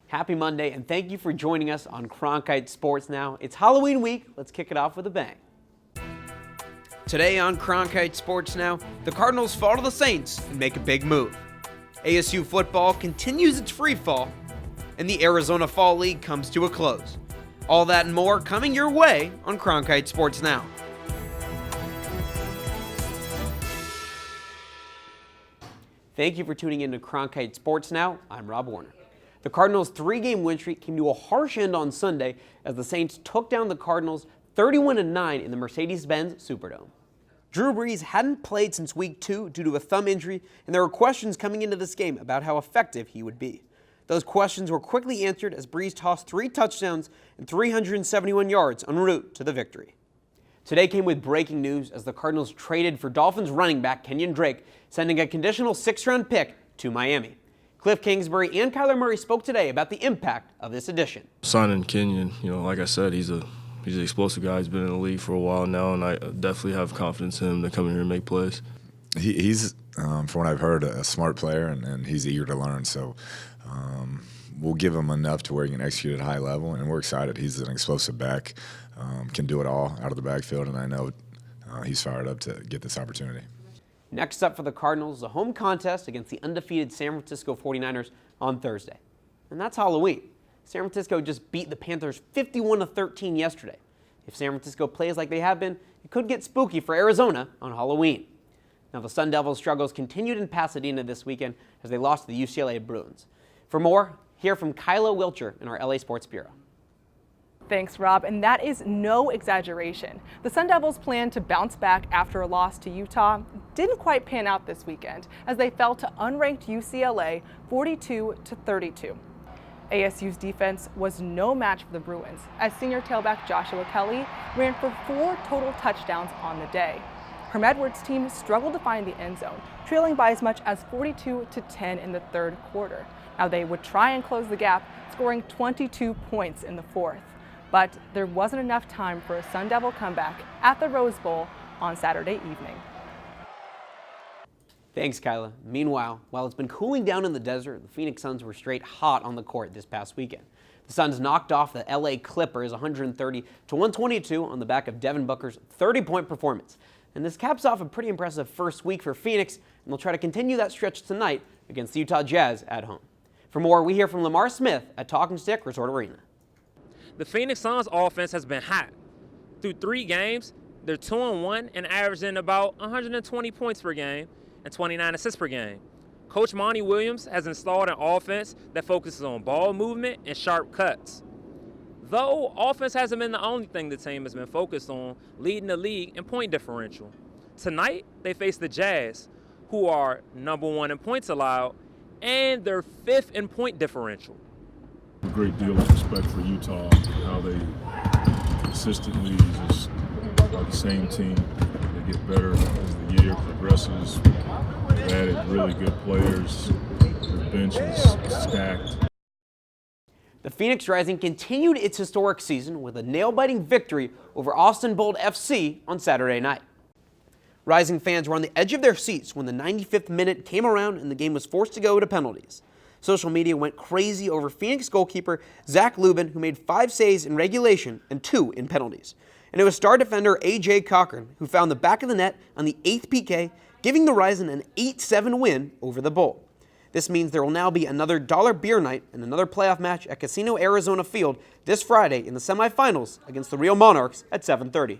Happy Monday, and thank you for joining us on Cronkite Sports Now. It's Halloween week. Let's kick it off with a bang. Today on Cronkite Sports Now, the Cardinals fall to the Saints and make a big move. ASU football continues its free fall, and the Arizona Fall League comes to a close. All that and more coming your way on Cronkite Sports Now. Thank you for tuning in to Cronkite Sports Now. I'm Rob Warner. The Cardinals' three-game win streak came to a harsh end on Sunday as the Saints took down the Cardinals 31-9 in the Mercedes-Benz Superdome. Drew Brees hadn't played since Week 2 due to a thumb injury, and there were questions coming into this game about how effective he would be. Those questions were quickly answered as Brees tossed 3 touchdowns and 371 yards en route to the victory. Today came with breaking news as the Cardinals traded for Dolphins running back Kenyan Drake, sending a conditional 6th-round pick to Miami. Cliff Kingsbury and Kyler Murray spoke today about the impact of this addition. Signing Kenyan, like I said, he's an explosive guy. He's been in the league for a while now, and I definitely have confidence in him to come in here and make plays. He's from what I've heard, a smart player, and he's eager to learn. So we'll give him enough to where he can execute at a high level, and we're excited. He's an explosive back, can do it all out of the backfield, and I know he's fired up to get this opportunity. Next up for the Cardinals, a home contest against the undefeated San Francisco 49ers on Thursday. And that's Halloween. San Francisco just beat the Panthers 51-13 yesterday. If San Francisco plays like they have been, it could get spooky for Arizona on Halloween. Now the Sun Devils' struggles continued in Pasadena this weekend as they lost to the UCLA Bruins. For more, hear from Kyla Wilcher in our LA Sports Bureau. Thanks, Rob, and that is no exaggeration. The Sun Devils' plan to bounce back after a loss to Utah didn't quite pan out this weekend as they fell to unranked UCLA 42-32. ASU's defense was no match for the Bruins as senior tailback Joshua Kelly ran for 4 total touchdowns on the day. Herm Edwards' team struggled to find the end zone, trailing by as much as 42-10 in the third quarter. Now they would try and close the gap, scoring 22 points in the fourth. But there wasn't enough time for a Sun Devil comeback at the Rose Bowl on Saturday evening. Thanks, Kyla. Meanwhile, while it's been cooling down in the desert, the Phoenix Suns were straight hot on the court this past weekend. The Suns knocked off the LA Clippers 130-122 on the back of Devin Booker's 30-point performance. And this caps off a pretty impressive first week for Phoenix, and they'll try to continue that stretch tonight against the Utah Jazz at home. For more, we hear from Lamar Smith at Talking Stick Resort Arena. The Phoenix Suns offense has been hot. Through 3 games, they're 2-1 and averaging about 120 points per game and 29 assists per game. Coach Monty Williams has installed an offense that focuses on ball movement and sharp cuts. Though offense hasn't been the only thing the team has been focused on, leading the league in point differential. Tonight, they face the Jazz, who are number 1 in points allowed, and they're 5th in point differential. A great deal of respect for Utah, how they consistently just are the same team. They get better as the year progresses. They've added really good players. Their bench is stacked. The Phoenix Rising continued its historic season with a nail-biting victory over Austin Bold FC on Saturday night. Rising fans were on the edge of their seats when the 95th minute came around and the game was forced to go to penalties. Social media went crazy over Phoenix goalkeeper Zach Lubin, who made 5 saves in regulation and 2 in penalties. And it was star defender A.J. Cochran who found the back of the net on the 8th PK, giving the Rising an 8-7 win over the Bull. This means there will now be another dollar beer night and another playoff match at Casino Arizona Field this Friday in the semifinals against the Real Monarchs at 7:30.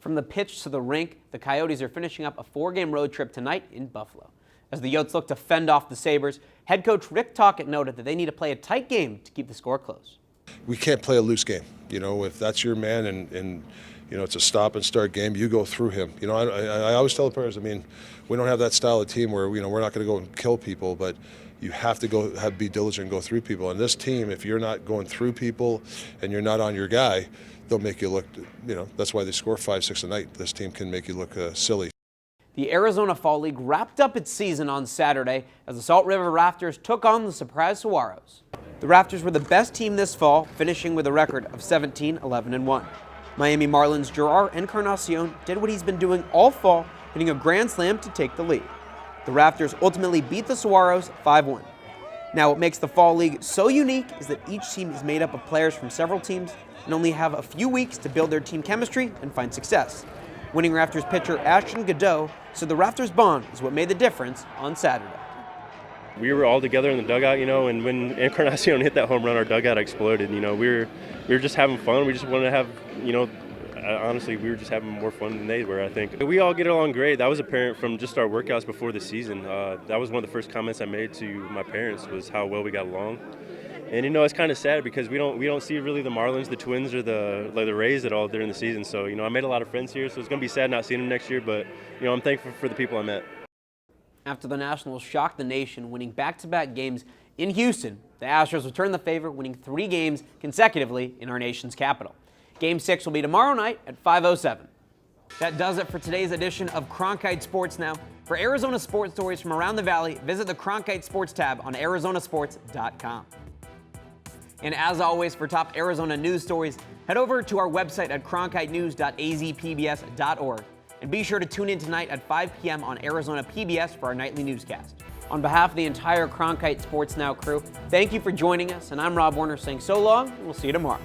From the pitch to the rink, the Coyotes are finishing up a 4-game road trip tonight in Buffalo. As the Yotes look to fend off the Sabres, head coach Rick Tocchet noted that they need to play a tight game to keep the score close. We can't play a loose game. If that's your man and it's a stop and start game, you go through him. I always tell the players, we don't have that style of team where, we're not going to go and kill people, but you have to be diligent and go through people. And this team, if you're not going through people and you're not on your guy, they'll make you look, that's why they score 5-6 a night. This team can make you look silly. The Arizona Fall League wrapped up its season on Saturday as the Salt River Rafters took on the Surprise Saguaros. The Rafters were the best team this fall, finishing with a record of 17-11-1. Miami Marlins Gerard Encarnacion did what he's been doing all fall, hitting a grand slam to take the lead. The Rafters ultimately beat the Saguaros 5-1. Now, what makes the Fall League so unique is that each team is made up of players from several teams and only have a few weeks to build their team chemistry and find success. Winning Raptors pitcher Ashton Godot said the Raptors bond is what made the difference on Saturday. We were all together in the dugout, and when Encarnacion hit that home run, our dugout exploded. We were just having fun. We just wanted to have, honestly, we were just having more fun than they were, I think. We all get along great. That was apparent from just our workouts before the season. That was one of the first comments I made to my parents, was how well we got along. And it's kind of sad because we don't see really the Marlins, the Twins, or the Rays at all during the season. So I made a lot of friends here. So it's going to be sad not seeing them next year. But I'm thankful for the people I met. After the Nationals shocked the nation, winning back-to-back games in Houston, the Astros return the favor, winning 3 games consecutively in our nation's capital. Game 6 will be tomorrow night at 5:07. That does it for today's edition of Cronkite Sports Now. For Arizona sports stories from around the Valley, visit the Cronkite Sports tab on arizonasports.com. And as always, for top Arizona news stories, head over to our website at cronkitenews.azpbs.org. And be sure to tune in tonight at 5 p.m. on Arizona PBS for our nightly newscast. On behalf of the entire Cronkite Sports Now crew, thank you for joining us, and I'm Rob Warner saying so long, and we'll see you tomorrow.